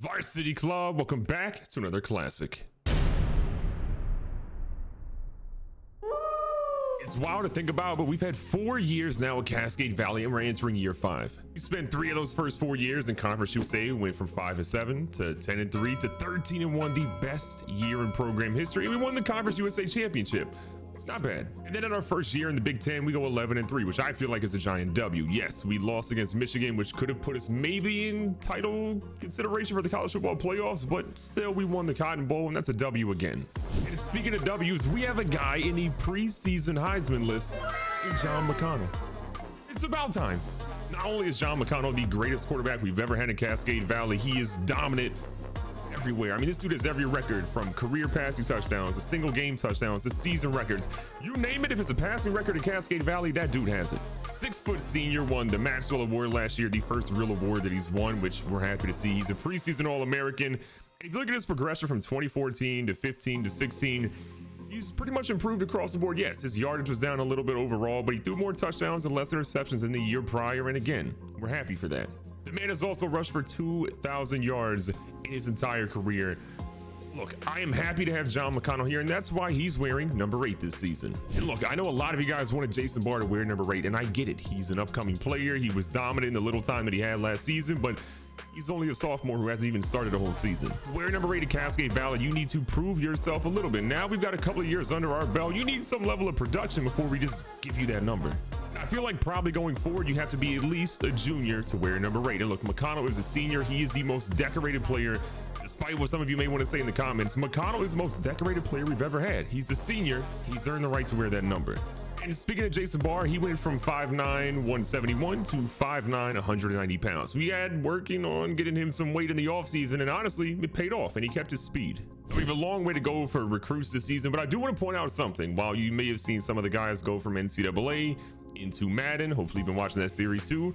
Varsity Club, welcome back to another classic. It's wild to think about, but we've had 4 years now at Cascade Valley and we're entering year 5. We spent 3 of those first 4 years in Conference USA, went from 5-7 to 10-3 to 13-1, the best year in program history. And we won the Conference USA championship. Not bad. And then in our first year in the Big Ten, we go 11-3, which I feel like is a giant W. Yes, we lost against Michigan, which could have put us maybe in title consideration for the college football playoffs, but still we won the Cotton Bowl, and that's a W again. And speaking of W's, we have a guy in the preseason Heisman list, John McConnell. It's about time. Not only is John McConnell the greatest quarterback we've ever had in Cascade Valley, he is dominant everywhere. I mean, this dude has every record from career passing touchdowns to single game touchdowns to season records. You name it, if it's a passing record in Cascade Valley, that dude has it. 6-foot senior, won the Maxwell Award last year, the first real award that he's won, which we're happy to see. He's a preseason All-American. If you look at his progression from 2014 to 15 to 16, he's pretty much improved across the board. Yes, his yardage was down a little bit overall, but he threw more touchdowns and less interceptions than the year prior, and again, we're happy for that. The man has also rushed for 2,000 yards in his entire career. Look, I am happy to have John McConnell here, and that's why he's wearing number 8 this season. And look, I know a lot of you guys wanted Jason Barr to wear number 8, and I get it. He's an upcoming player. He was dominant in the little time that he had last season, but he's only a sophomore who hasn't even started a whole season. Wearing number 8 at Cascade Valley, you need to prove yourself a little bit. Now we've got a couple of years under our belt. You need some level of production before we just give you that number. I feel like probably going forward, you have to be at least a junior to wear number 8. And look, McConnell is a senior. He is the most decorated player. Despite what some of you may want to say in the comments, McConnell is the most decorated player we've ever had. He's a senior. He's earned the right to wear that number. And speaking of Jason Barr, he went from 5'9", 171 to 5'9", 190 pounds. We had working on getting him some weight in the offseason, and honestly, it paid off, and he kept his speed. We have a long way to go for recruits this season, but I do want to point out something. While you may have seen some of the guys go from NCAA into Madden, hopefully you've been watching that series too,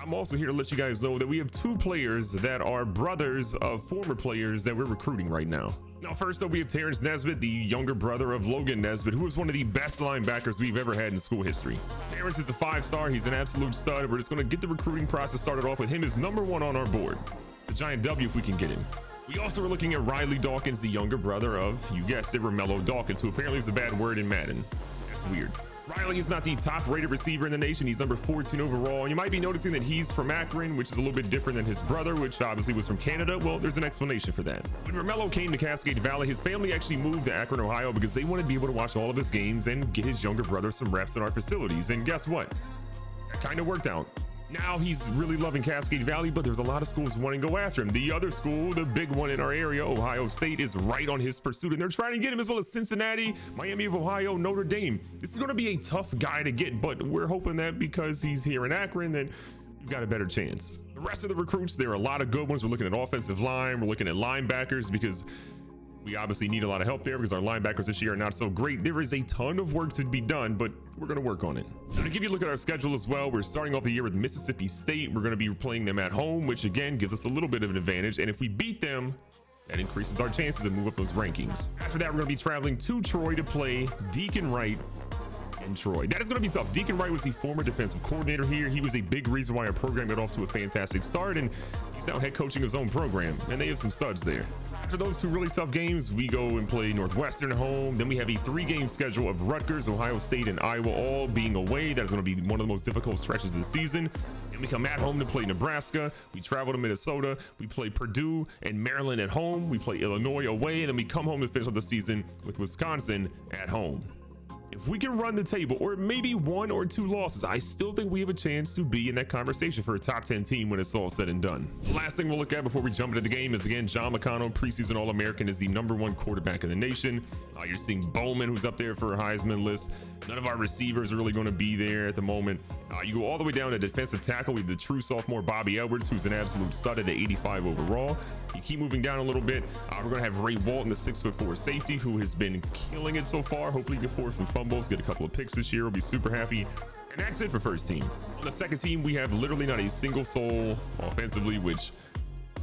I'm also here to let you guys know that we have 2 players that are brothers of former players that we're recruiting right now. Now, first up, we have Terrence Nesbitt, the younger brother of Logan Nesbitt, who is one of the best linebackers we've ever had in school history. Terrence is a 5-star. He's an absolute stud. We're just going to get the recruiting process started off with him as number 1 on our board. It's a giant W if we can get him. We also are looking at Riley Dawkins, the younger brother of, you guessed it, Romello Dawkins, who apparently is a bad word in Madden. That's weird. Riley is not the top rated receiver in the nation. He's number 14 overall. And you might be noticing that he's from Akron, which is a little bit different than his brother, which obviously was from Canada. Well, there's an explanation for that. When Romello came to Cascade Valley, his family actually moved to Akron, Ohio because they wanted to be able to watch all of his games and get his younger brother some reps in our facilities. And guess what? That kind of worked out. Now he's really loving Cascade Valley, but there's a lot of schools wanting to go after him. The other school, the big one in our area, Ohio State, is right on his pursuit, and they're trying to get him, as well as Cincinnati, Miami of Ohio, Notre Dame. This is going to be a tough guy to get, but we're hoping that because he's here in Akron, then we've got a better chance. The rest of the recruits, there are a lot of good ones. We're looking at offensive line. We're looking at linebackers because we obviously need a lot of help there because our linebackers this year are not so great. There is a ton of work to be done, but we're going to work on it. Now, to give you a look at our schedule as well, we're starting off the year with Mississippi State. We're going to be playing them at home, which again gives us a little bit of an advantage. And if we beat them, that increases our chances to move up those rankings. After that, we're going to be traveling to Troy to play Deacon Wright and Troy. That is going to be tough. Deacon Wright was the former defensive coordinator here. He was a big reason why our program got off to a fantastic start, and he's now head coaching his own program, and they have some studs there. After those 2 really tough games, we go and play Northwestern at home. Then we have a 3-game schedule of Rutgers, Ohio State, and Iowa all being away. That is going to be one of the most difficult stretches of the season. Then we come at home to play Nebraska. We travel to Minnesota. We play Purdue and Maryland at home. We play Illinois away, and then we come home to finish up the season with Wisconsin at home. If we can run the table, or maybe 1 or 2 losses, I still think we have a chance to be in that conversation for a top 10 team when it's all said and done. The last thing we'll look at before we jump into the game is, again, John McConnell, preseason All-American, is the number 1 quarterback in the nation. You're seeing Bowman, who's up there for a Heisman list. None of our receivers are really going to be there at the moment. You go all the way down to defensive tackle. We have the true sophomore Bobby Edwards, who's an absolute stud at 85 overall. You keep moving down a little bit. We're going to have Ray Walton, the 6'4" safety, who has been killing it so far. Hopefully he can force some fumbles, get a couple of picks this year. We'll be super happy. And that's it for first team. On the second team, we have literally not a single soul offensively, which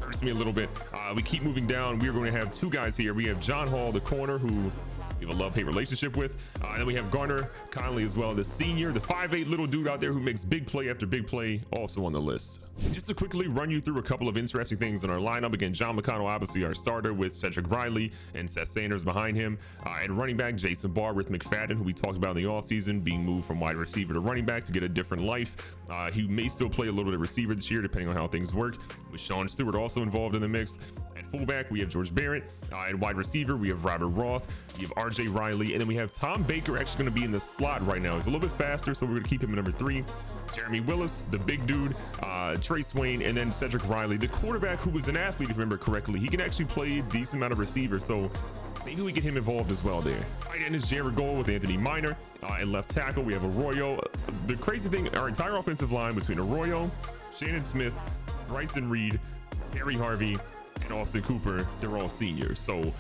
hurts me a little bit. We keep moving down. We are going to have 2 guys here. We have John Hall, the corner, who we have a love-hate relationship with. And then we have Garner Conley as well, the senior, the 5'8" little dude out there who makes big play after big play, also on the list. Just to quickly run you through a couple of interesting things in our lineup. Again, John McConnell, obviously our starter, with Cedric Riley and Seth Sanders behind him. And running back, Jason Barr with McFadden, who we talked about in the offseason, being moved from wide receiver to running back to get a different life. He may still play a little bit of receiver this year, depending on how things work, with Sean Stewart also involved in the mix. At fullback, we have George Barrett. And wide receiver, we have Robert Roth. We have RJ Riley. And then we have Tom Baker actually going to be in the slot right now. He's a little bit faster, so we're going to keep him at number 3. Jeremy Willis, the big dude, Trey Swain, and then Cedric Riley, the quarterback who was an athlete, if you remember correctly. He can actually play a decent amount of receiver, so maybe we get him involved as well there. Tight end is Jared Gold with Anthony Minor. And left tackle, we have Arroyo. The crazy thing, our entire offensive line between Arroyo, Shannon Smith, Bryson Reed, Terry Harvey, and Austin Cooper, they're all seniors. So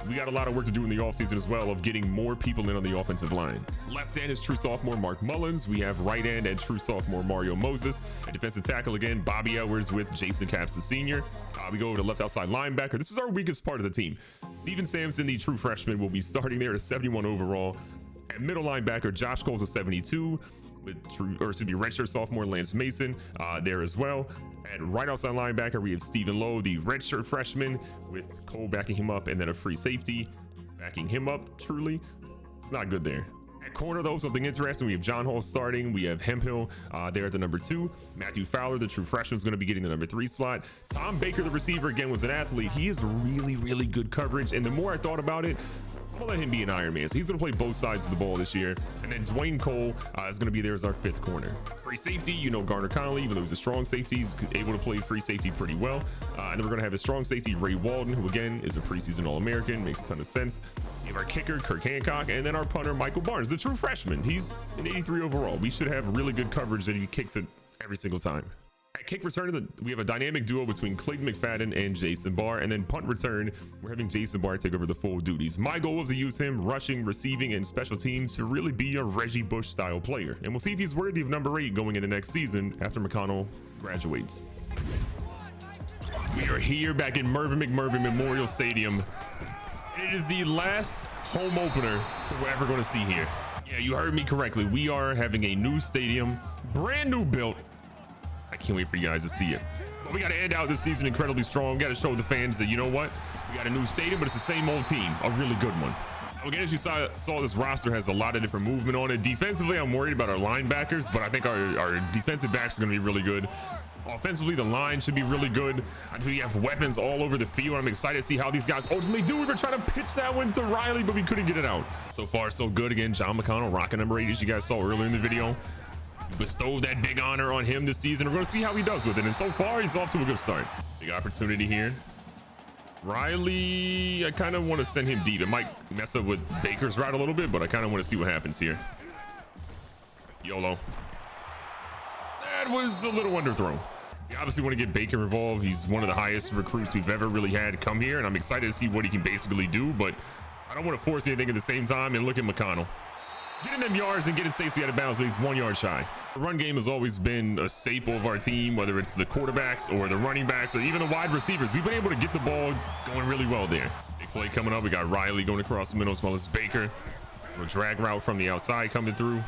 we got a lot of work to do in the offseason as well of getting more people in on the offensive line. Left end is true sophomore Mark Mullins. We have right end and true sophomore Mario Moses. And defensive tackle again, Bobby Edwards with Jason Capps, the senior. We go over to left outside linebacker. This is our weakest part of the team. Steven Sampson, the true freshman, will be starting there at 71 overall. At middle linebacker, Josh Cole's a 72. With redshirt sophomore Lance Mason there as well. At right outside linebacker, we have Stephen Lowe, the redshirt freshman, with Cole backing him up, and then a free safety backing him up. Truly, it's not good there. At corner, though, something interesting. We have John Hall starting. We have Hemphill there at the number 2. Matthew Fowler, the true freshman, is going to be getting the number 3 slot. Tom Baker, the receiver, again, was an athlete. He is really, really good coverage. And the more I thought about it, I'm gonna let him be an Iron Man. So he's gonna play both sides of the ball this year. And then Dwayne Cole is gonna be there as our 5th corner. Free safety, you know, Garner Conley, even though he's a strong safety, he's able to play free safety pretty well. And then we're gonna have a strong safety, Ray Walden, who again is a preseason All-American, makes a ton of sense. We have our kicker, Kirk Hancock, and then our punter, Michael Barnes, the true freshman. He's an 83 overall. We should have really good coverage that he kicks it every single time. At kick return, we have a dynamic duo between Clayton McFadden and Jason Barr. And then punt return, we're having Jason Barr take over the full duties. My goal was to use him rushing, receiving, and special teams to really be a Reggie Bush style player. And we'll see if he's worthy of number 8 going into next season after McConnell graduates. We are here back in Mervyn McMurvin Memorial Stadium. It is the last home opener that we're ever going to see here. Yeah, you heard me correctly. We are having a new stadium, brand new built. I can't wait for you guys to see it. But we got to end out this season incredibly strong. We got to show the fans that, you know what? We got a new stadium, but it's the same old team. A really good one. Again, as you saw, this roster has a lot of different movement on it. Defensively, I'm worried about our linebackers, but I think our defensive backs are going to be really good. Offensively, the line should be really good. I think we have weapons all over the field. I'm excited to see how these guys ultimately do. We were trying to pitch that one to Riley, but we couldn't get it out. So far, so good. Again, John McConnell rocking number 8, as you guys saw earlier in the video. Bestowed that big honor on him this season. We're going to see how he does with it. And so far, he's off to a good start. Big opportunity here. Riley, I kind of want to send him deep. It might mess up with Baker's route a little bit, but I kind of want to see what happens here. YOLO. That was a little underthrown. We obviously want to get Baker involved. He's one of the highest recruits we've ever really had come here, and I'm excited to see what he can basically do, but I don't want to force anything at the same time. And look at McConnell. Getting them yards and getting safely out of bounds, but he's 1 yard shy. The run game has always been a staple of our team, whether it's the quarterbacks or the running backs or even the wide receivers. We've been able to get the ball going really well there. Big play coming up. We got Riley going across the middle as well as Baker. A drag route from the outside coming through.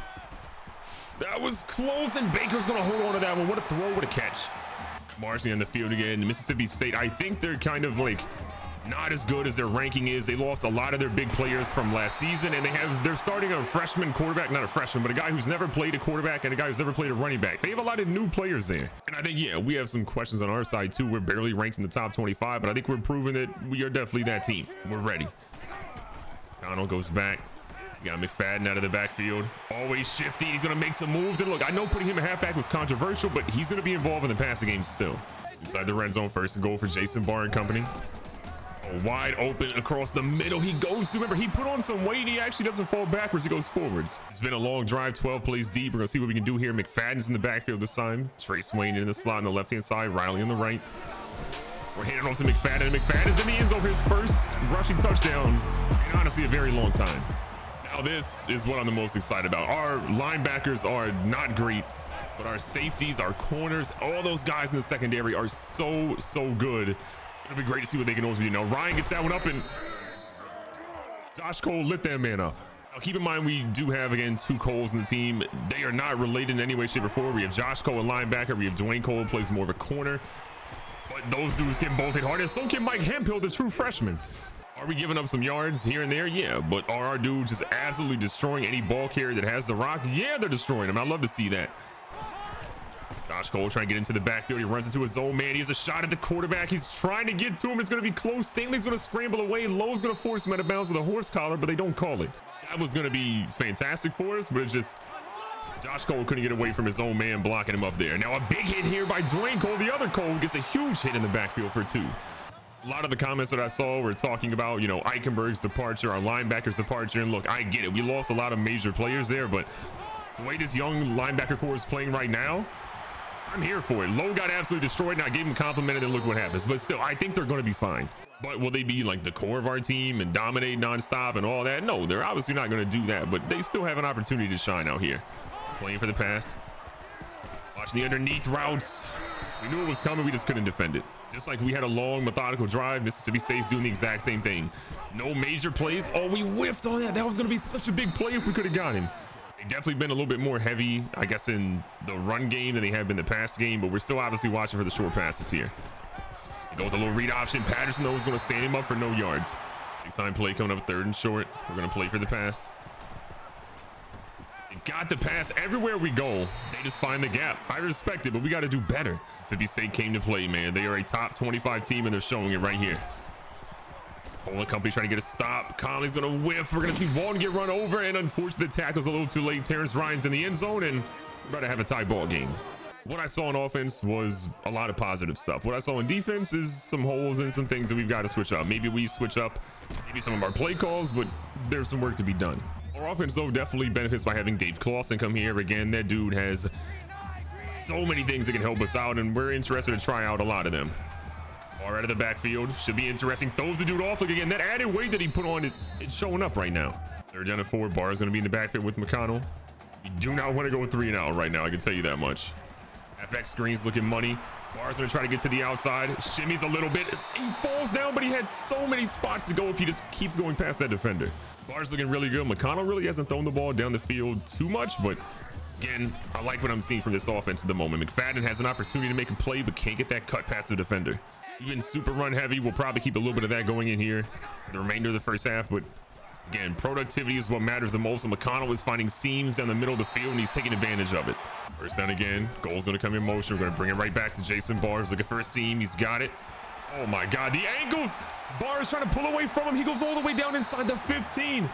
That was close, and Baker's going to hold on to that one. What a throw, what a catch. Marching on the field again. Mississippi State, I think they're kind of like not as good as their ranking is. They lost a lot of their big players from last season, and they're starting a freshman quarterback, not a freshman, but a guy who's never played a quarterback and a guy who's never played a running back. They have a lot of new players there. And I think, yeah, we have some questions on our side too. We're barely ranked in the top 25, but I think we're proving that we are definitely that team. We're ready. Donald goes back. You got McFadden out of the backfield. Always shifty. He's going to make some moves. And look, I know putting him at halfback was controversial, but he's going to be involved in the passing game still. Inside the red zone, first and goal for Jason Barr and company. Wide open across the middle. He goes through. Remember, he put on some weight. He actually doesn't fall backwards. He goes forwards. It's been a long drive, 12 plays deep. We're going to see what we can do here. McFadden's in the backfield this time. Trey Swain in the slot on the left-hand side. Riley on the right. We're handing off to McFadden. And McFadden's in the end zone for his first rushing touchdown in honestly a very long time. Now, this is what I'm the most excited about. Our linebackers are not great, but our safeties, our corners, all those guys in the secondary are so good. It'll be great to see what they can always do. Now, Ryan gets that one up and Josh Cole lit that man up. Now keep in mind, we do have, again, 2 Coles in the team. They are not related in any way, shape, or form. We have Josh Cole, a linebacker. We have Dwayne Cole, plays more of a corner. But those dudes can both hit hard. And so can Mike Hemphill, the true freshman. Are we giving up some yards here and there? Yeah. But are our dudes just absolutely destroying any ball carrier that has the rock? Yeah, they're destroying them. I love to see that. Josh Cole trying to get into the backfield. He runs into his own man. He has a shot at the quarterback. He's trying to get to him. It's going to be close. Stanley's going to scramble away. Lowe's going to force him out of bounds with a horse collar, but they don't call it. That was going to be fantastic for us, but it's just Josh Cole couldn't get away from his own man blocking him up there. Now a big hit here by Dwayne Cole. The other Cole gets a huge hit in the backfield for 2. A lot of the comments that I saw were talking about, you know, Eichenberg's departure, our linebacker's departure. And look, I get it. We lost a lot of major players there, but the way this young linebacker core is playing right now, I'm here for it. Lowe got absolutely destroyed, and I gave him a compliment, and look what happens. But still, I think they're going to be fine. But will they be like the core of our team and dominate nonstop and all that? No, they're obviously not going to do that, but they still have an opportunity to shine out here. Playing for the pass. Watching the underneath routes. We knew it was coming. We just couldn't defend it. Just like we had a long, methodical drive, Mississippi State's doing the exact same thing. No major plays. Oh, we whiffed on that. That was going to be such a big play if we could have got him. They've definitely been a little bit more heavy, I guess, in the run game than they have been the pass game, but we're still obviously watching for the short passes here. They go with a little read option. Patterson, though, is going to stand him up for no yards. Big time play coming up 3rd and short. We're going to play for the pass. They've got the pass everywhere we go. They just find the gap. I respect it, but we got to do better. Mississippi State came to play, man. They are a top 25 team, and they're showing it right here. Poland Company trying to get a stop. Conley's going to whiff. We're going to see Walton get run over, and unfortunately, the tackle's a little too late. Terrence Ryan's in the end zone, and we're about to have a tie ball game. What I saw on offense was a lot of positive stuff. What I saw in defense is some holes and some things that we've got to switch up. Maybe we switch up maybe some of our play calls, but there's some work to be done. Our offense, though, definitely benefits by having Dave Clawson come here. Again, that dude has so many things that can help us out, and we're interested to try out a lot of them. Far out of the backfield. Should be interesting. Throws the dude off. Look again. That added weight that he put on, it's showing up right now. 3rd down and 4. Barr's going to be in the backfield with McConnell. We do not want to go 3 and out right now. I can tell you that much. FX screens looking money. Barr's going to try to get to the outside. Shimmies a little bit. He falls down, but he had so many spots to go if he just keeps going past that defender. Barr's looking really good. McConnell really hasn't thrown the ball down the field too much, but again, I like what I'm seeing from this offense at the moment. McFadden has an opportunity to make a play, but can't get that cut past the defender. Even super run heavy, we'll probably keep a little bit of that going in here for the remainder of the first half, but again, productivity is what matters the most. And McConnell is finding seams down the middle of the field, and he's taking advantage of it. First down again. Goal's going to come in motion. We're going to bring it right back to Jason Barrs. Looking for a seam. He's got it. Oh my God, the ankles. Barrs trying to pull away from him. He goes all the way down inside the 15.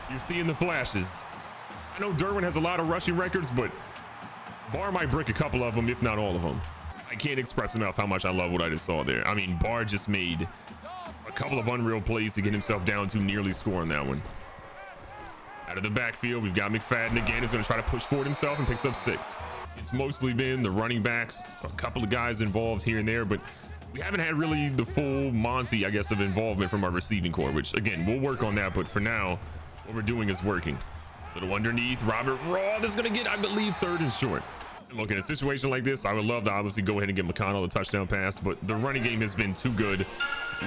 You're seeing the flashes. I know Derwin has a lot of rushing records, but Barr might break a couple of them, if not all of them. I can't express enough how much I love what I just saw there. I mean, Barr just made a couple of unreal plays to get himself down to nearly scoring that one. Out of the backfield, we've got McFadden again. He's going to try to push forward himself and picks up 6. It's mostly been the running backs, a couple of guys involved here and there, but we haven't had really the full Monty, I guess, of involvement from our receiving core, which again, we'll work on that. But for now, what we're doing is working. Little underneath, Robert Raw is going to get, I believe, 3rd and short. Look, in a situation like this, I would love to obviously go ahead and get McConnell a touchdown pass, but the running game has been too good.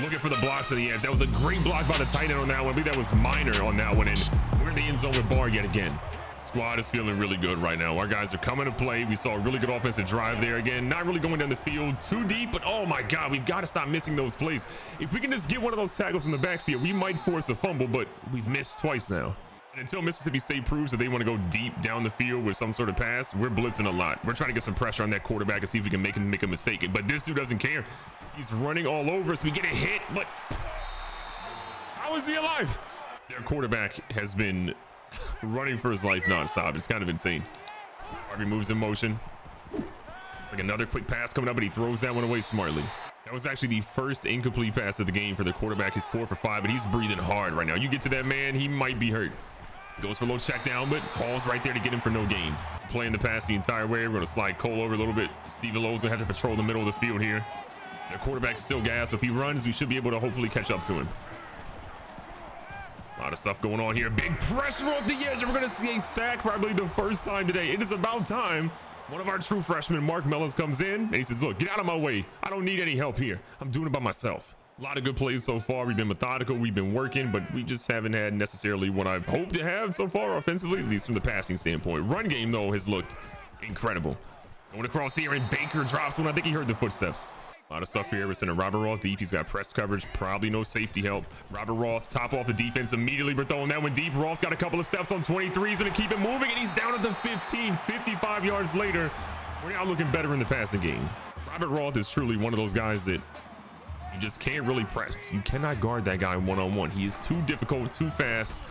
Looking for the blocks at the edge. That was a great block by the tight end on that one. I believe that was Minor on that one, and we're in the end zone with Barr yet again. Squad is feeling really good right now. Our guys are coming to play. We saw a really good offensive drive there. Again, not really going down the field too deep, but oh my God, we've got to stop missing those plays. If we can just get one of those tackles in the backfield, we might force a fumble, but we've missed twice now. And until Mississippi State proves that they want to go deep down the field with some sort of pass, we're blitzing a lot. We're trying to get some pressure on that quarterback and see if we can make him make a mistake. But this dude doesn't care. He's running all over us. We get a hit, but how is he alive? Their quarterback has been running for his life nonstop. It's kind of insane. Harvey moves in motion. Like another quick pass coming up, but he throws that one away smartly. That was actually the first incomplete pass of the game for the quarterback. He's 4 for 5, but he's breathing hard right now. You get to that man, he might be hurt. Goes for a little check down, but Hall's right there to get him for no gain. Playing the pass the entire way. We're going to slide Cole over a little bit. Steve Lowe's going to have to patrol the middle of the field here. The quarterback's still gas. So if he runs, we should be able to hopefully catch up to him. A lot of stuff going on here. Big pressure off the edge. And we're going to see a sack for, I believe, the first time today. It is about time. One of our true freshmen, Mark Mellis, comes in and he says, look, get out of my way. I don't need any help here. I'm doing it by myself. A lot of good plays so far. We've been methodical, we've been working, but we just haven't had necessarily what I've hoped to have so far offensively, at least from the passing standpoint. Run game, though, has looked incredible. Going across here, and Baker drops one. I think he heard the footsteps. A lot of stuff here. We're sending Robert Roth deep. He's got press coverage, probably no safety help. Robert Roth, top off the defense immediately. We're throwing that one deep. Roth's got a couple of steps on 23. He's going to keep it moving, and he's down at the 15. 55 yards later, we're now looking better in the passing game. Robert Roth is truly one of those guys that you just can't really press. You cannot guard that guy one-on-one. He is too difficult, too fast,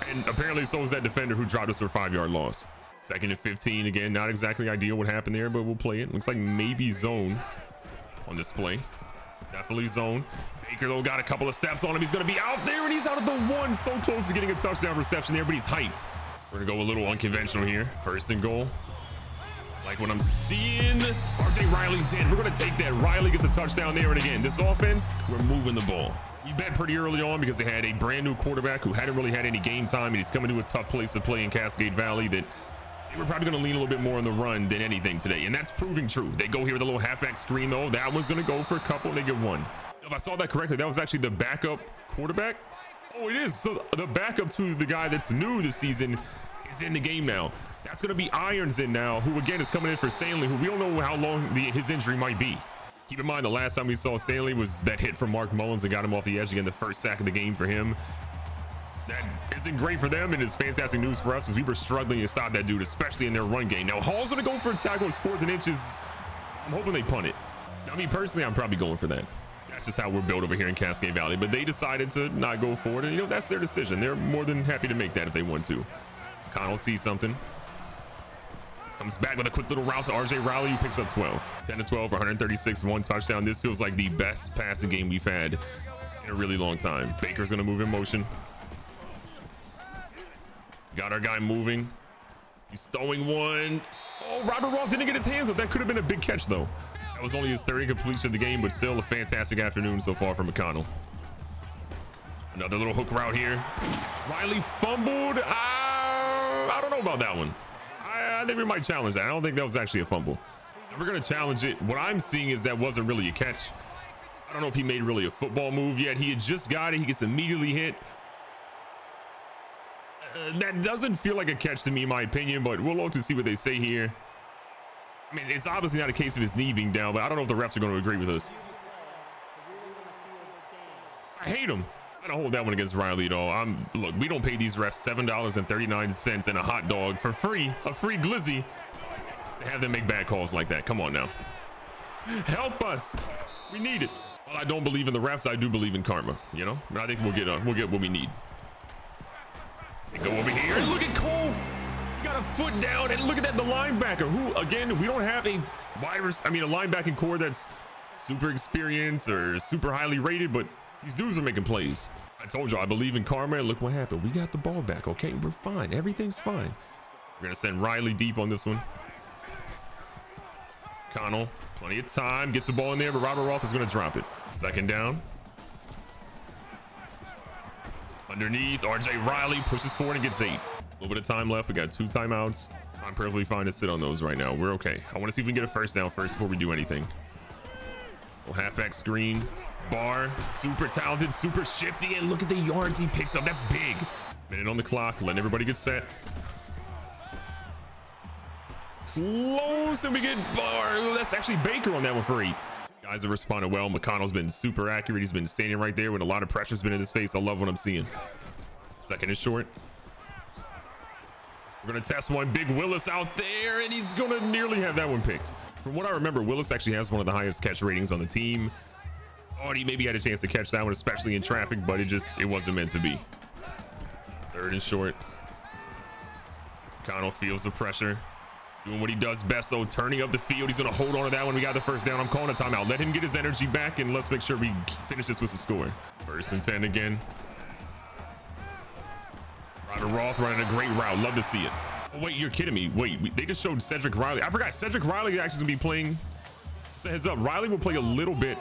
and apparently so is that defender who dropped us for a 5-yard loss. 2nd and 15. Again, not exactly ideal what happened there, but we'll play it. Looks like maybe zone on display. Definitely zone. Baker, though, got a couple of steps on him. He's going to be out there, and he's out of the 1. So close to getting a touchdown reception there, but he's hyped. We're going to go a little unconventional here. 1st and goal. Like what I'm seeing. RJ Riley's in. We're going to take that. Riley gets a touchdown there, and again, this offense, we're moving the ball. We bet pretty early on because they had a brand new quarterback who hadn't really had any game time, and he's coming to a tough place to play in Cascade Valley that we're probably going to lean a little bit more on the run than anything today, and that's proving true. They go here with a little halfback screen, though. That one's going to go for a couple, and they get 1. If I saw that correctly, that was actually the backup quarterback. Oh, it is. So the backup to the guy that's new this season is in the game now. That's going to be Irons in now, who again is coming in for Stanley, who we don't know how long his injury might be. Keep in mind, the last time we saw Stanley was that hit from Mark Mullins that got him off the edge. Again, the first sack of the game for him. That isn't great for them, and it's fantastic news for us as we were struggling to stop that dude, especially in their run game. Now, Hall's going to go for a tackle. It's 4th and inches. I'm hoping they punt it. I mean, personally, I'm probably going for that. That's just how we're built over here in Cascade Valley. But they decided to not go for it, and, you know, that's their decision. They're more than happy to make that if they want to. Connell sees something. Comes back with a quick little route to RJ Riley, who picks up 12. 10 to 12 for 136, 1 touchdown. This feels like the best passing game we've had in a really long time. Baker's going to move in motion. Got our guy moving. He's throwing one. Oh, Robert Roth didn't get his hands up. That could have been a big catch, though. That was only his 3rd completion of the game, but still a fantastic afternoon so far from McConnell. Another little hook route here. Riley fumbled. I don't know about that one. I think we might challenge that. I don't think that was actually a fumble. We're going to challenge it. What I'm seeing is that wasn't really a catch. I don't know if he made really a football move yet. He had just got it. He gets immediately hit. That doesn't feel like a catch to me, in my opinion, but we'll look to see what they say here. I mean, it's obviously not a case of his knee being down, but I don't know if the refs are going to agree with us. I hate him. I don't hold that one against Riley at all. Look, we don't pay these refs $7.39 and a hot dog for free, a free glizzy, to have them make bad calls like that. Come on now. Help us. We need it. While I don't believe in the refs, I do believe in karma, you know? I think we'll get what we need. Go over here and look at Cole. He got a foot down, and look at that, the linebacker, who again, we don't have a linebacking core that's super experienced or super highly rated, but these dudes are making plays. I told you I believe in karma, and look what happened. We got the ball back. Okay, we're fine. Everything's fine. We're gonna send Riley deep on this one. Connell, plenty of time, gets the ball in there, but Robert Roth is gonna drop it. 2nd down. Underneath, RJ Riley pushes forward and gets 8. A little bit of time left. We got 2 timeouts. I'm perfectly fine to sit on those right now. We're okay. I want to see if we can get a 1st down first before we do anything. Little halfback screen. Barr, super talented, super shifty, and look at the yards he picks up. That's big. Minute on the clock. Letting everybody get set. Close, and we get Barr. Ooh, that's actually Baker on that one for 8. Guys have responded well. McConnell's been super accurate. He's been standing right there when a lot of pressure's been in his face. I love what I'm seeing. 2nd is short. We're going to test one. Big Willis out there, and he's going to nearly have that one picked. From what I remember, Willis actually has one of the highest catch ratings on the team. Oh, he maybe had a chance to catch that one, especially in traffic, but it wasn't meant to be. 3rd and short. McConnell feels the pressure. Doing what he does best, though, turning up the field. He's going to hold on to that one. We got the 1st down. I'm calling a timeout. Let him get his energy back, and let's make sure we finish this with a score. 1st and 10 again. Robert Roth running a great route. Love to see it. Oh, wait, you're kidding me. Wait, they just showed Cedric Riley. I forgot Cedric Riley actually going to be playing. Just a heads up, Riley will play a little bit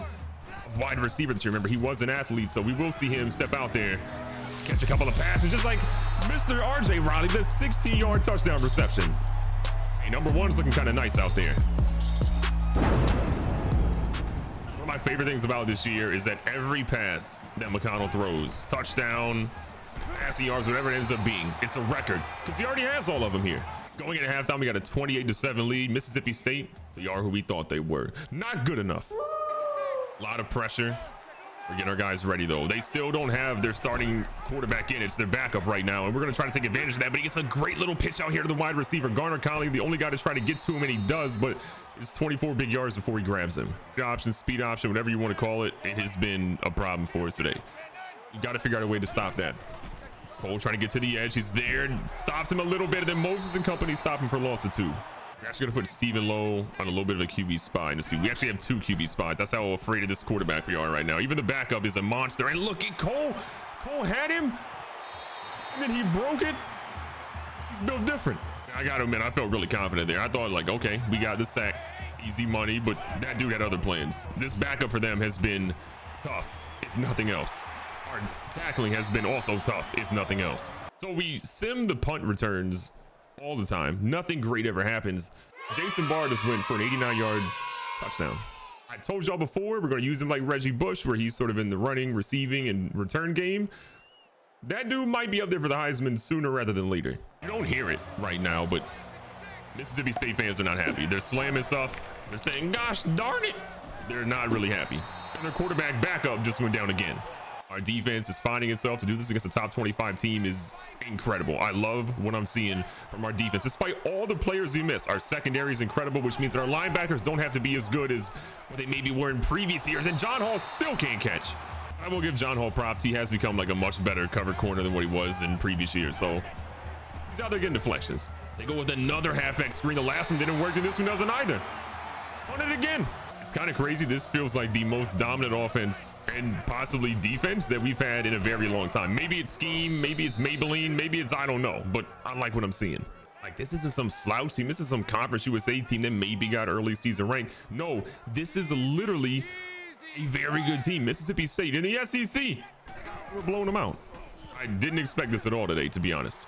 of wide receiver this year. Remember, he was an athlete, so we will see him step out there, catch a couple of passes, just like Mr. RJ Riley, the 16-yard touchdown reception. Hey, number 1's looking kind of nice out there. One of my favorite things about this year is that every pass that McConnell throws, touchdown, passing yards, whatever it ends up being, it's a record because he already has all of them here. Going into halftime, we got a 28-7 lead. Mississippi State, they are who we thought they were. Not good enough. A lot of pressure. We're getting our guys ready, though. They still don't have their starting quarterback in. It's their backup right now, and we're going to try to take advantage of that, but he gets a great little pitch out here to the wide receiver. Garner Conley, the only guy to try to get to him, and he does, but it's 24 big yards before he grabs him. Option, speed option, whatever you want to call it, it has been a problem for us today. You got to figure out a way to stop that. Cole trying to get to the edge. He's there, stops him a little bit, and then Moses and company stop him for loss of 2. We're actually going to put Stephen Lowe on a little bit of a QB spy to see. We actually have 2 QB spies. That's how afraid of this quarterback we are right now. Even the backup is a monster. And look at Cole. Cole had him, and then he broke it. He's built different. I got to admit, I felt really confident there. I thought, like, okay, we got the sack. Easy money, but that dude had other plans. This backup for them has been tough, if nothing else. Our tackling has been also tough, if nothing else. So we sim the punt returns all the time. Nothing great ever happens. Jason Barr just went for an 89-yard touchdown. I told y'all before, we're going to use him like Reggie Bush, where he's sort of in the running, receiving, and return game. That dude might be up there for the Heisman sooner rather than later. You don't hear it right now, but Mississippi State fans are not happy. They're slamming stuff. They're saying, gosh darn it. They're not really happy. And their quarterback backup just went down again. Our defense is finding itself. To do this against a top 25 team is incredible. I love what I'm seeing from our defense. Despite all the players we miss, our secondary is incredible, which means that our linebackers don't have to be as good as what they maybe were in previous years. And John Hall still can't catch. I will give John Hall props. He has become like a much better cover corner than what he was in previous years. So he's out there getting deflections. They go with another halfback screen. The last one didn't work, and this one doesn't either. On it again. It's kind of crazy. This feels like the most dominant offense and possibly defense that we've had in a very long time. Maybe it's scheme, maybe it's Maybelline, maybe it's I don't know, but I like what I'm seeing. Like, this isn't some slouch team. This is some Conference USA team that maybe got early season rank. No, this is literally a very good team. Mississippi State in the SEC. We're blowing them out. I didn't expect this at all today, to be honest.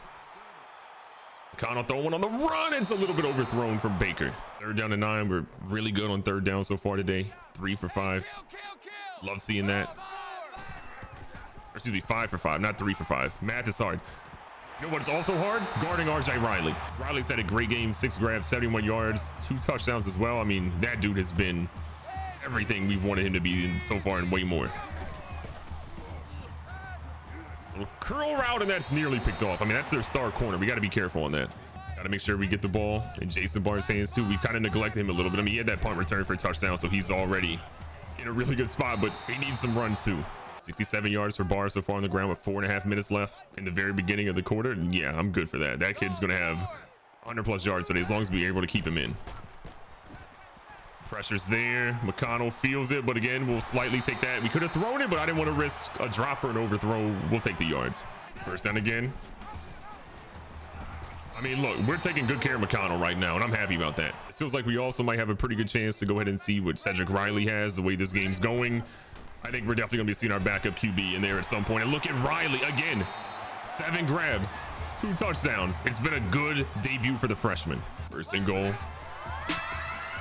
McConnell throwing one on the run. It's a little bit overthrown from Baker. 3rd down and 9. We're really good on 3rd down so far today. 3 for 5. Love seeing that. Or excuse me, 5 for 5, not 3 for 5. Math is hard. You know what's also hard? Guarding R.J. Riley. Riley's had a great game. 6 grabs, 71 yards, 2 touchdowns as well. I mean, that dude has been everything we've wanted him to be in so far and way more. Little curl route, and that's nearly picked off. I mean, that's their star corner. We got to be careful on that. Got to make sure we get the ball in Jason Barr's hands too. We've kind of neglected him a little bit. I mean, he had that punt return for a touchdown, so he's already in a really good spot, but he needs some runs too. 67 yards for Barr so far on the ground with 4.5 minutes left in the very beginning of the quarter. Yeah, I'm good for that. That kid's going to have 100+ yards today as long as we're able to keep him in. Pressure's there. McConnell feels it, but again, we'll slightly take that. We could have thrown it, but I didn't want to risk a drop or an overthrow. We'll take the yards. 1st down again. I mean, look, we're taking good care of McConnell right now, and I'm happy about that. It feels like we also might have a pretty good chance to go ahead and see what Cedric Riley has, the way this game's going. I think we're definitely going to be seeing our backup QB in there at some point. And look at Riley again. 7 grabs, 2 touchdowns. It's been a good debut for the freshman. 1st and goal.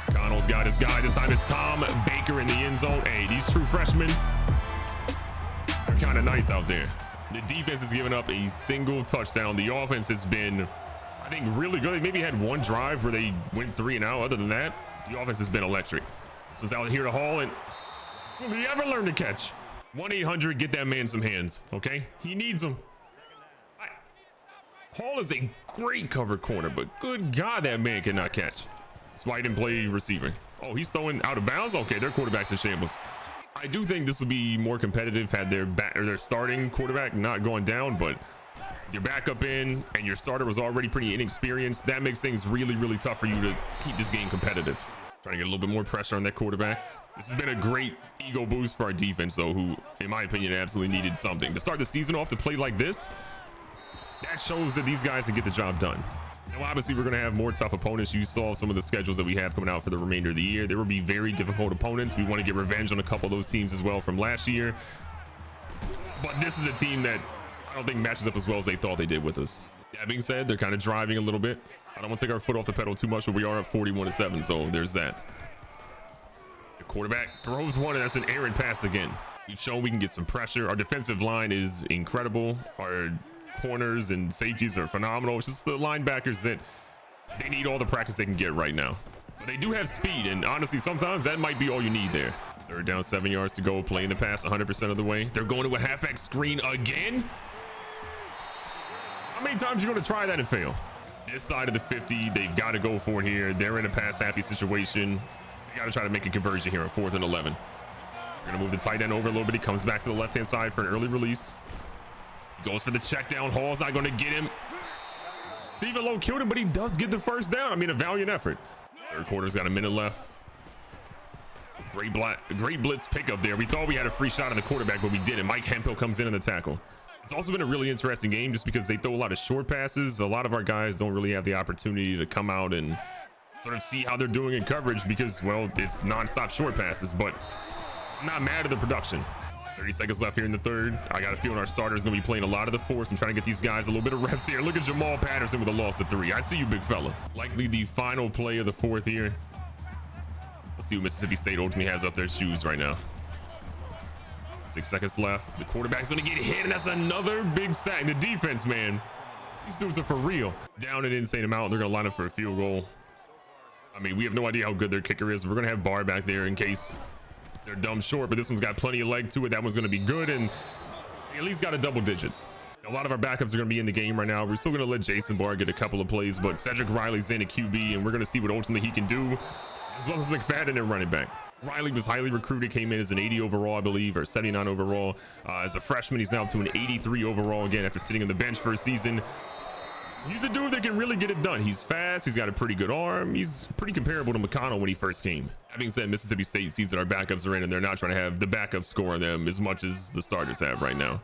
McConnell's got his guy. This time it's Tom Baker in the end zone. Hey, these true freshmen are kind of nice out there. The defense has given up a single touchdown. The offense has been, I think, really good. They maybe had one drive where they went 3 and out. Other than that, the offense has been electric. So it's out here to Hall, and will he ever learn to catch? 1-800, get that man some hands, okay? He needs them. Hall is a great cover corner, but good God, that man cannot catch. That's why he didn't play receiver. Oh, he's throwing out of bounds? Okay, their quarterback's in shambles. I do think this would be more competitive had their starting quarterback not gone down, but your backup in and your starter was already pretty inexperienced. That makes things really, really tough for you to keep this game competitive. Trying to get a little bit more pressure on that quarterback. This has been a great ego boost for our defense, though, who, in my opinion, absolutely needed something. To start the season off to play like this, that shows that these guys can get the job done. Now, obviously, we're going to have more tough opponents. You saw some of the schedules that we have coming out for the remainder of the year. There will be very difficult opponents. We want to get revenge on a couple of those teams as well from last year. But this is a team that I don't think matches up as well as they thought they did with us. That being said, they're kind of driving a little bit. I don't want to take our foot off the pedal too much, but we are up 41-7, so there's that. The Quarterback throws one, and that's an errant pass again. We've shown we can get some pressure. Our defensive line is incredible. Our corners and safeties are phenomenal. It's just the linebackers that they need all the practice they can get right now. But they do have speed, and honestly, sometimes that might be all you need there. Third down, 7 yards to go, playing the pass 100% of the way. They're going to a halfback screen again. How many times are you going to try that and fail? This side of the 50, they've got to go for it here. They're in a pass-happy situation. They got to try to make a conversion here on 4th and 11. We're going to move the tight end over a little bit. He comes back to the left-hand side for an early release. He goes for the check down. Hall's not going to get him. Stephen Lowe killed him, but he does get the first down. I mean, a valiant effort. Third quarter's got a minute left. Great blitz pickup there. We thought we had a free shot on the quarterback, but we didn't. Mike Hemphill comes in on the tackle. It's also been a really interesting game just because they throw a lot of short passes. A lot of our guys don't really have the opportunity to come out and sort of see how they're doing in coverage because, well, it's nonstop short passes, but I'm not mad at the production. 30 seconds left here in the third. I got a feeling our starter is going to be playing a lot of the force. I'm trying to get these guys a little bit of reps here. Look at Jamal Patterson with a loss of 3. I see you, big fella. Likely the final play of the fourth here. Let's see what Mississippi State ultimately has up their shoes right now. 6 seconds left. The quarterback's going to get hit, and that's another big sack. The defense, man, these dudes are for real. Down an insane amount. They're going to line up for a field goal. I mean, we have no idea how good their kicker is. We're going to have Barr back there in case they're dumb short, but this one's got plenty of leg to it. That one's going to be good, and at least got a double digits. A lot of our backups are going to be in the game right now. We're still going to let Jason Barr get a couple of plays, but Cedric Riley's in at QB, and we're going to see what ultimately he can do, as well as McFadden at running back. Riley was highly recruited, came in as an 80 overall, I believe, or 79 overall. As a freshman, he's now to an 83 overall again after sitting on the bench for a season. He's a dude that can really get it done. He's fast. He's got a pretty good arm. He's pretty comparable to McConnell when he first came. Having said, Mississippi State sees that our backups are in, and they're not trying to have the backups score on them as much as the starters have right now.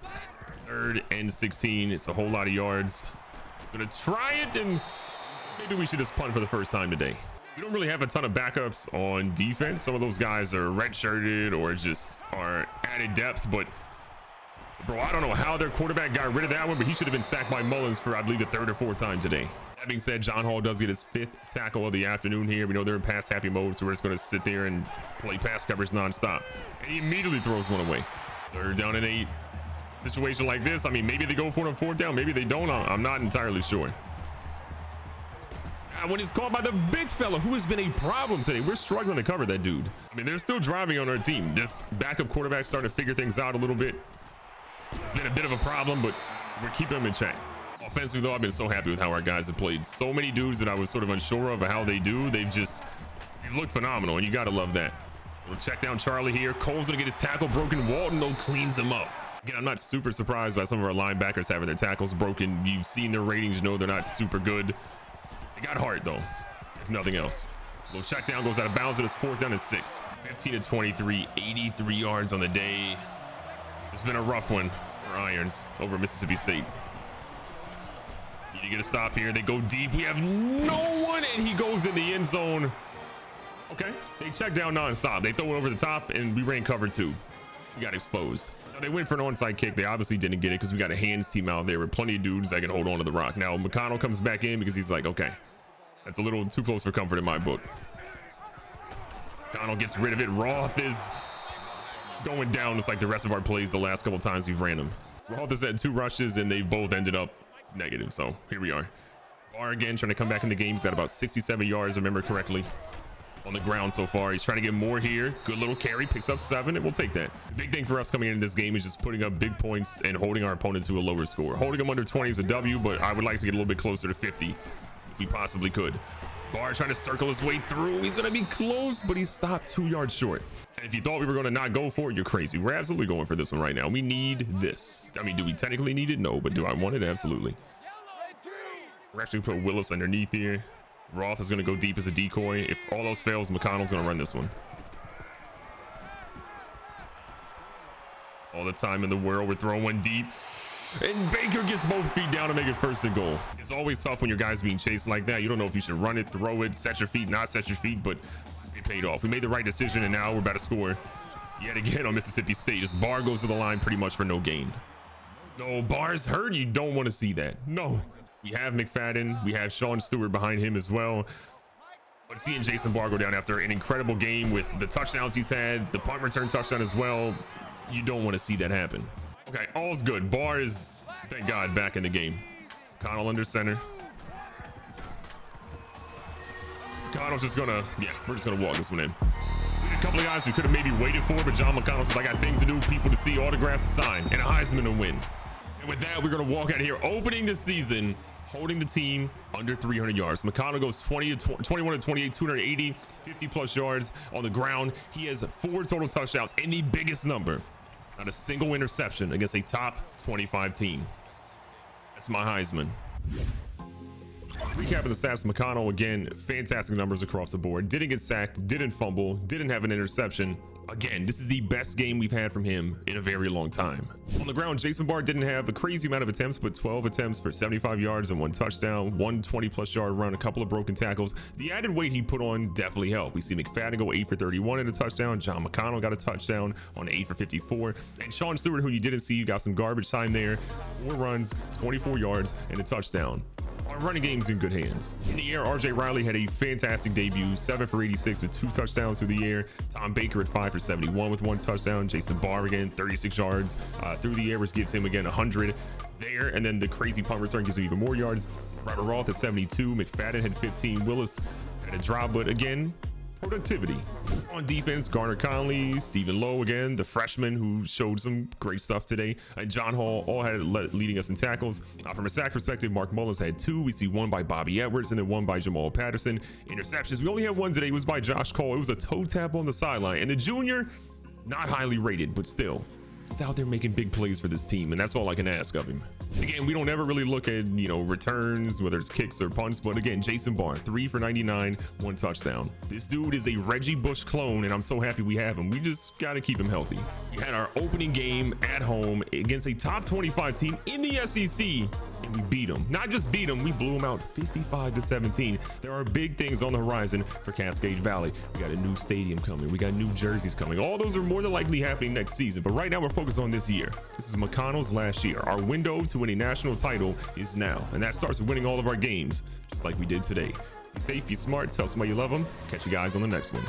3rd and 16. It's a whole lot of yards. Gonna try it, and maybe we should just punt for the first time today. We don't really have a ton of backups on defense. Some of those guys are redshirted or just are added depth, but bro, I don't know how their quarterback got rid of that one, but he should have been sacked by Mullins for, I believe, the 3rd or 4th time today. That being said, John Hall does get his 5th tackle of the afternoon here. We know they're in pass happy mode, so we're just going to sit there and play pass coverage nonstop. And he immediately throws one away. 3rd down and 8. Situation like this, I mean, maybe they go for it on 4th down, maybe they don't. I'm not entirely sure. When it's called by the big fella who has been a problem today. We're struggling to cover that dude. I mean, they're still driving on our team. This backup quarterback starting to figure things out a little bit. It's been a bit of a problem, but we're keeping them in check. Offensively, though, I've been so happy with how our guys have played. So many dudes that I was sort of unsure of how they do. They've looked phenomenal, and you got to love that. We'll check down Charlie here. Cole's going to get his tackle broken. Walton, though, cleans him up. Again, I'm not super surprised by some of our linebackers having their tackles broken. You've seen their ratings. You know they're not super good. They got heart, though, if nothing else. Little check down goes out of bounds, and it's 4th down and 6. 15 to 23, 83 yards on the day. It's been a rough one for Irons over Mississippi State. Need to get a stop here. They go deep. We have no one, and he goes in the end zone. Okay, they check down nonstop. They throw it over the top, and we ran cover 2. We got exposed. Now, they went for an onside kick. They obviously didn't get it because we got a hands team out there with plenty of dudes that can hold on to the rock. Now, McConnell comes back in because he's like, okay, that's a little too close for comfort in my book. McConnell gets rid of it. Roth is going down just like the rest of our plays the last couple times we've ran them. Roth has had 2 rushes, and they've both ended up negative. So here we are. Barr again trying to come back in the game. He's got about 67 yards, if I remember correctly, on the ground so far. He's trying to get more here. Good little carry, picks up 7, and we'll take that. The big thing for us coming into this game is just putting up big points and holding our opponent to a lower score. Holding them under 20 is a W, but I would like to get a little bit closer to 50 if we possibly could. Barr trying to circle his way through. He's going to be close, but he stopped 2 yards short. And if you thought we were going to not go for it, you're crazy. We're absolutely going for this one right now. We need this. I mean, do we technically need it? No, but do I want it? Absolutely. We're actually going to put Willis underneath here. Roth is going to go deep as a decoy. If all else fails, McConnell's going to run this one. All the time in the world, we're throwing one deep. And Baker gets both feet down to make it 1st and goal. It's always tough when your guy's being chased like that. You don't know if you should run it, throw it, set your feet, not set your feet, but it paid off. We made the right decision, and now we're about to score yet again on Mississippi State. This Barr goes to the line pretty much for no gain. No, Barr's hurt. You don't want to see that. No. We have McFadden. We have Sean Stewart behind him as well. But seeing Jason Barr go down after an incredible game with the touchdowns he's had, the punt return touchdown as well, you don't want to see that happen. Okay, all's good. Barr is, thank God, back in the game. Connell under center. Connell's just gonna, yeah, we're just gonna walk this one in. We had a couple of guys we could have maybe waited for, but John McConnell says, I got things to do, people to see, autographs to sign, and a Heisman to win. And with that, we're gonna walk out of here, opening the season, holding the team under 300 yards. McConnell goes 21 to 28, 280, 50 plus yards on the ground. He has 4 total touchdowns and the biggest number, not a single interception against a top 25 team. That's my Heisman. Recapping the stats, McConnell, again, fantastic numbers across the board. Didn't get sacked, didn't fumble, didn't have an interception. Again, this is the best game we've had from him in a very long time. On the ground, Jason Barr didn't have a crazy amount of attempts, but 12 attempts for 75 yards and 1 touchdown, 1 20-plus yard run, a couple of broken tackles. The added weight he put on definitely helped. We see McFadden go 8 for 31 and a touchdown. John McConnell got a touchdown on 8 for 54. And Sean Stewart, who you didn't see, you got some garbage time there. 4 runs, 24 yards, and a touchdown. Our running game's in good hands. In the air, RJ Riley had a fantastic debut, 7 for 86 with 2 touchdowns through the air. Tom Baker at 5 for 71 with 1 touchdown. Jason Barr again, 36 yards through the air, which gives him again 100 there. And then the crazy punt return gives him even more yards. Robert Roth at 72. McFadden had 15. Willis had a drop, but again, productivity. On defense, Garner Conley, Stephen Lowe again, the freshman who showed some great stuff today, and John Hall all had leading us in tackles. From a sack perspective, Mark Mullins had 2. We see 1 by Bobby Edwards and then 1 by Jamal Patterson. Interceptions, we only had 1 today. It was by Josh Cole. It was a toe tap on the sideline, and the junior, not highly rated, but still, he's out there making big plays for this team, and that's all I can ask of him. Again, we don't ever really look at, returns, whether it's kicks or punts, but again, Jason Barr, 3 for 99, 1 touchdown. This dude is a Reggie Bush clone, and I'm so happy we have him. We just got to keep him healthy. We had our opening game at home against a top 25 team in the SEC, and we beat them. Not just beat them, we blew them out 55-17. There are big things on the horizon for Cascade Valley. We got a new stadium coming. We got new jerseys coming. All those are more than likely happening next season, but right now we're focused on this year. This is McConnell's last year. Our window to win a national title is now, and that starts with winning all of our games, just like we did today. Be safe, be smart, tell somebody you love them. Catch you guys on the next one.